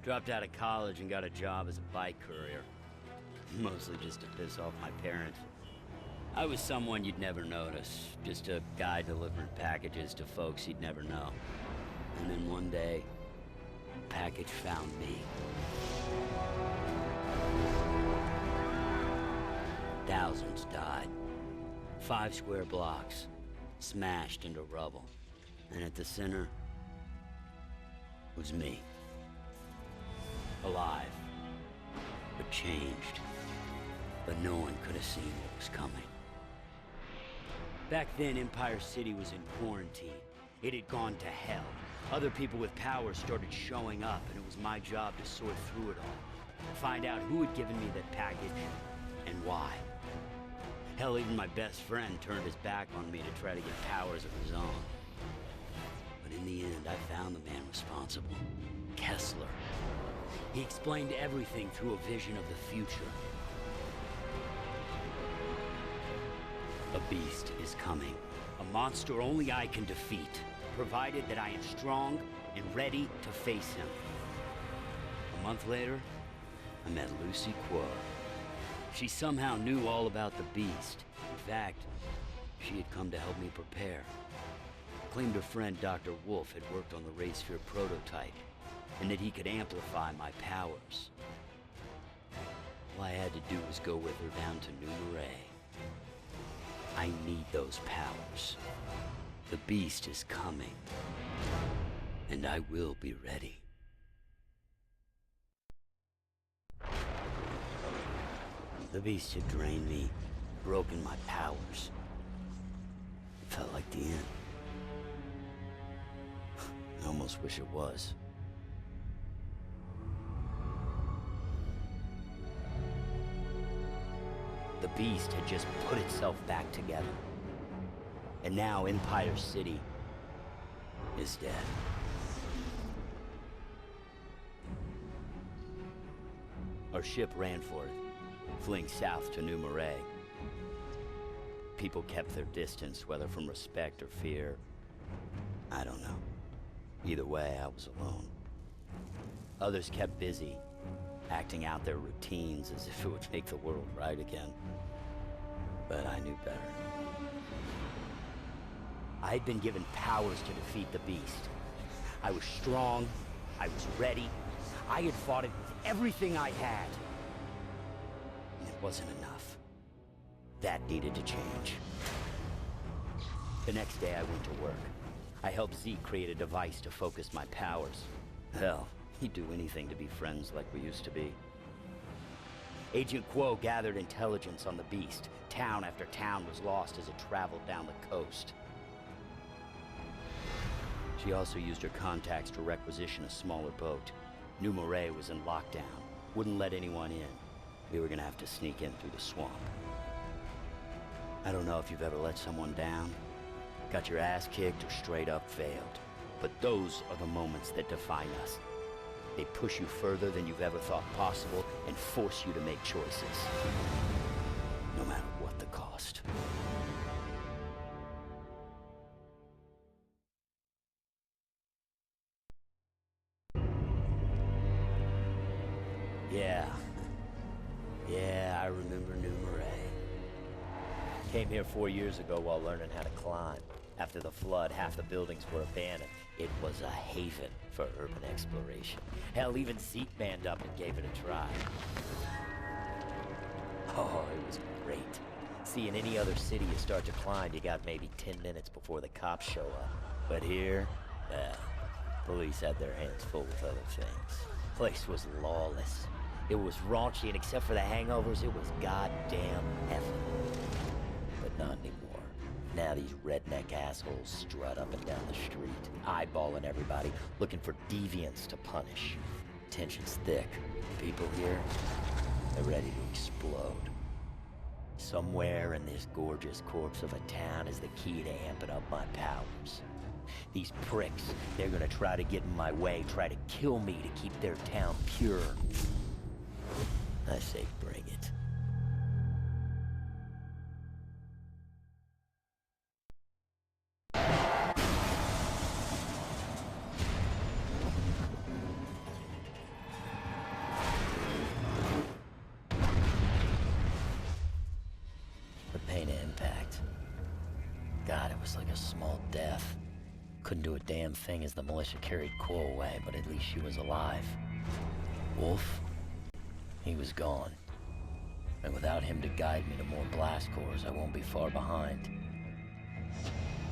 Dropped out of college and got a job as a bike courier. Mostly just to piss off my parents. I was someone you'd never notice. Just a guy delivering packages to folks you'd never know. And then one day, a package found me. Thousands died. 5 square blocks, smashed into rubble. And at the center was me. Alive, but changed. But no one could have seen what was coming. Back then, Empire City was in quarantine. It had gone to hell. Other people with power started showing up, and it was my job to sort through it all. Find out who had given me that package, and why. Hell, even my best friend turned his back on me to try to get powers of his own. But in the end, I found the man responsible. Kessler. He explained everything through a vision of the future. A beast is coming. A monster only I can defeat, provided that I am strong and ready to face him. A month later, I met Lucy Quo. She somehow knew all about the beast. In fact, she had come to help me prepare. Claimed her friend Dr. Wolf had worked on the Raesphere prototype, and that he could amplify my powers. All I had to do was go with her down to New Marais. I need those powers. The beast is coming, and I will be ready. The beast had drained me, broken my powers. It felt like the end. I almost wish it was. The beast had just put itself back together. And now Empire City is dead. Our ship ran for it, fleeing south to New Marais. People kept their distance, whether from respect or fear. I don't know. Either way, I was alone. Others kept busy, acting out their routines as if it would make the world right again. But I knew better. I had been given powers to defeat the beast. I was strong, I was ready, I had fought it with everything I had. And it wasn't enough. That needed to change. The next day I went to work. I helped Zeke create a device to focus my powers. Hell, he'd do anything to be friends like we used to be. Agent Quo gathered intelligence on the beast. Town after town was lost as it traveled down the coast. She also used her contacts to requisition a smaller boat. New Marais was in lockdown. Wouldn't let anyone in. We were gonna have to sneak in through the swamp. I don't know if you've ever let someone down, got your ass kicked, or straight up failed. But those are the moments that define us. They push you further than you've ever thought possible and force you to make choices. No matter what the cost. Yeah, I remember New Marais. Came here 4 years ago while learning how to climb. After the flood, half the buildings were abandoned. It was a haven for urban exploration. Hell, even Zeke manned up and gave it a try. Oh, it was great. See, in any other city you start to climb, you got maybe 10 minutes before the cops show up. But here, police had their hands full with other things. Place was lawless. It was raunchy, and except for the hangovers, it was goddamn heaven. But not anymore. Now these redneck assholes strut up and down the street, eyeballing everybody, looking for deviants to punish. Tension's thick. People here, they're ready to explode. Somewhere in this gorgeous corpse of a town is the key to amping up my powers. These pricks, they're gonna try to get in my way, try to kill me to keep their town pure. I say bring it. God, it was like a small death. Couldn't do a damn thing as the militia carried Core away, but at least she was alive. Wolf? He was gone. And without him to guide me to more blast cores, I won't be far behind.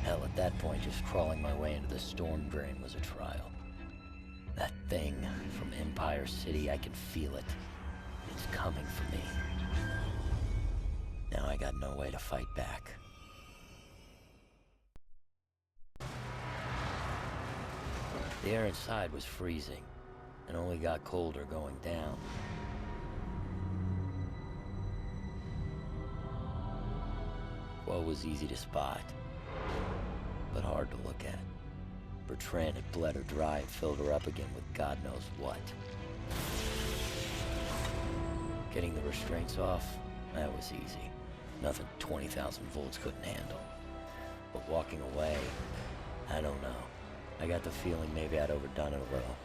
Hell, at that point, just crawling my way into the storm drain was a trial. That thing from Empire City, I can feel it. It's coming for me. Now I got no way to fight back. The air inside was freezing, and only got colder going down. What was easy to spot, but hard to look at. Bertrand had bled her dry and filled her up again with God knows what. Getting the restraints off, that was easy. Nothing 20,000 volts couldn't handle. But walking away, I don't know. I got the feeling maybe I'd overdone it a little.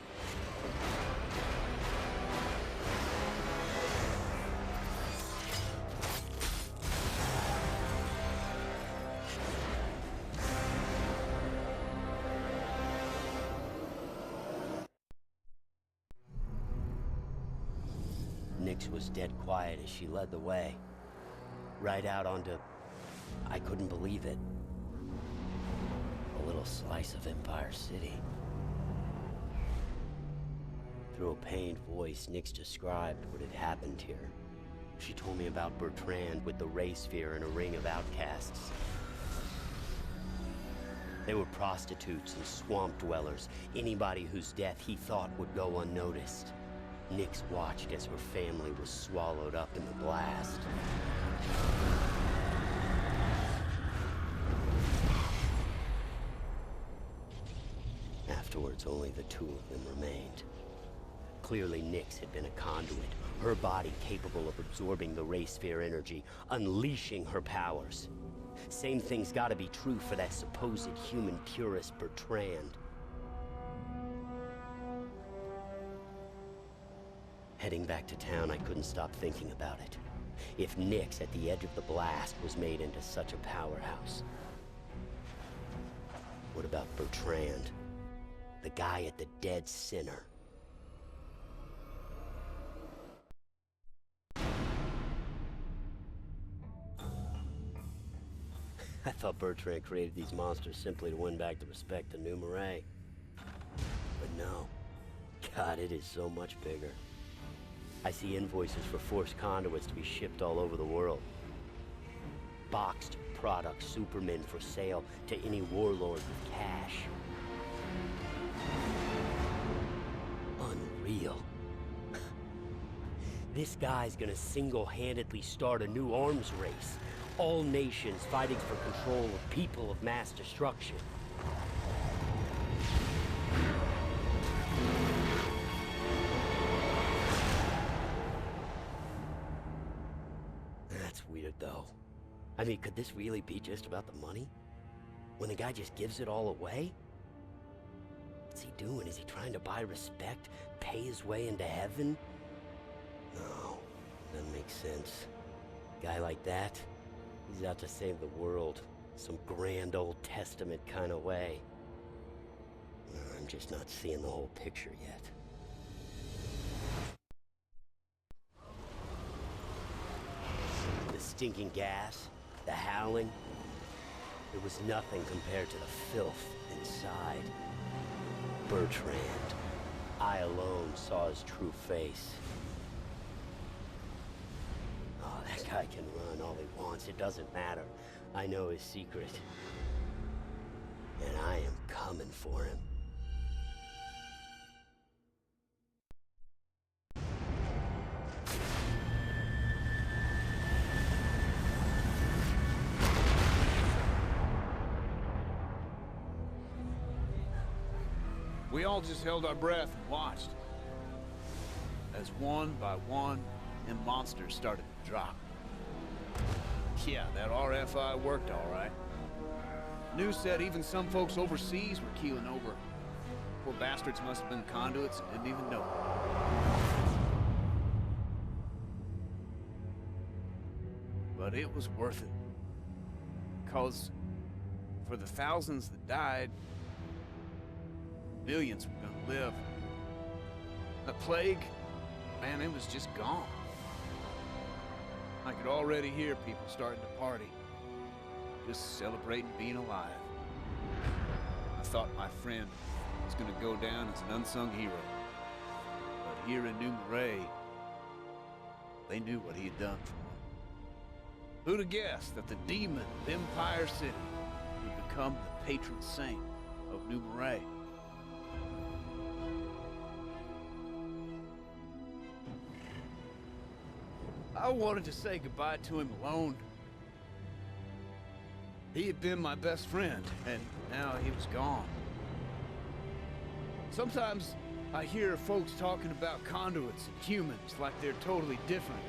Nyx was dead quiet as she led the way. Right out onto... I couldn't believe it. A little slice of Empire City. Through a pained voice, Nyx described what had happened here. She told me about Bertrand with the Ray sphere and a ring of outcasts. They were prostitutes and swamp dwellers, anybody whose death he thought would go unnoticed. Nyx watched as her family was swallowed up in the blast. Afterwards, only the two of them remained. Clearly, Nyx had been a conduit, her body capable of absorbing the Ray sphere energy, unleashing her powers. Same thing's gotta be true for that supposed human purist Bertrand. Heading back to town, I couldn't stop thinking about it. If Nyx at the edge of the blast was made into such a powerhouse, what about Bertrand? The guy at the dead center. I thought Bertrand created these monsters simply to win back the respect of New Marais. But no. God, it is so much bigger. I see invoices for forced conduits to be shipped all over the world. Boxed product supermen for sale to any warlord with cash. Unreal. This guy's gonna single-handedly start a new arms race. All nations fighting for control of people of mass destruction. That's weird, though. I mean, could this really be just about the money? When the guy just gives it all away? What's he doing? Is he trying to buy respect? Pay his way into heaven? No, doesn't make sense. Guy like that, he's out to save the world. Some grand Old Testament kind of way. I'm just not seeing the whole picture yet. The stinking gas, the howling, it was nothing compared to the filth inside. Bertrand. I alone saw his true face. Oh, that guy can run all he wants. It doesn't matter. I know his secret. And I am coming for him. We all just held our breath and watched. As one by one, them monsters started to drop. Yeah, that RFI worked all right. News said even some folks overseas were keeling over. Poor bastards must have been conduits and didn't even know it. But it was worth it. 'Cause For the thousands that died, millions were gonna live. The plague, man, it was just gone. I could already hear people starting to party, just celebrating being alive. I thought my friend was gonna go down as an unsung hero. But here in New Marais, they knew what he had done for them. Who'd have guessed that the demon of Empire City would become the patron saint of New Marais? I wanted to say goodbye to him alone. He had been my best friend, and now he was gone. Sometimes I hear folks talking about conduits and humans like they're totally different.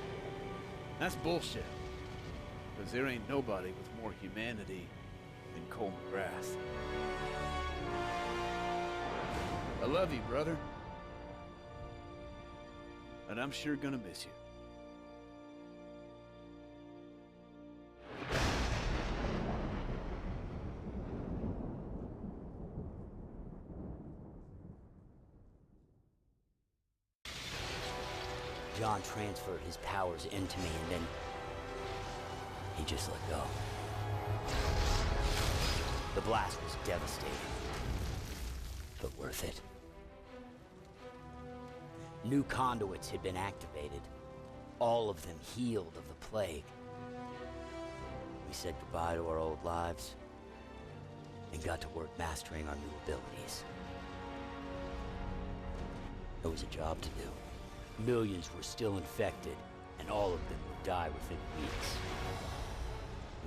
That's bullshit. Because there ain't nobody with more humanity than Cole McGrath. I love you, brother. And I'm sure gonna miss you. John transferred his powers into me, and then he just let go. The blast was devastating, but worth it. New conduits had been activated, all of them healed of the plague. We said goodbye to our old lives and got to work mastering our new abilities. There was a job to do. Millions were still infected, and all of them would die within weeks.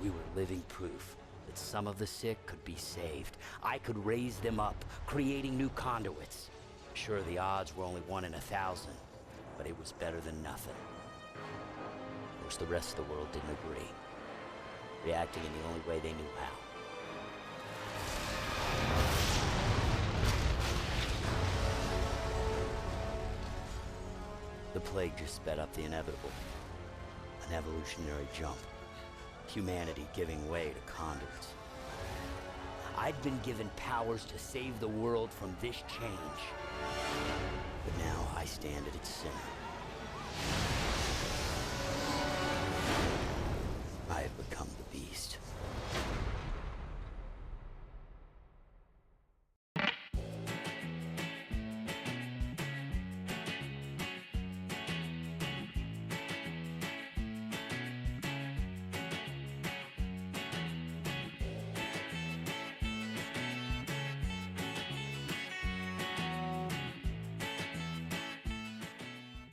We were living proof that some of the sick could be saved. I could raise them up, creating new conduits. Sure, the odds were only 1 in 1,000, but it was better than nothing. Of course, the rest of the world didn't agree, reacting in the only way they knew how. The plague just sped up the inevitable. An evolutionary jump. Humanity giving way to conduits. I'd been given powers to save the world from this change. But now I stand at its center. I have become the beast.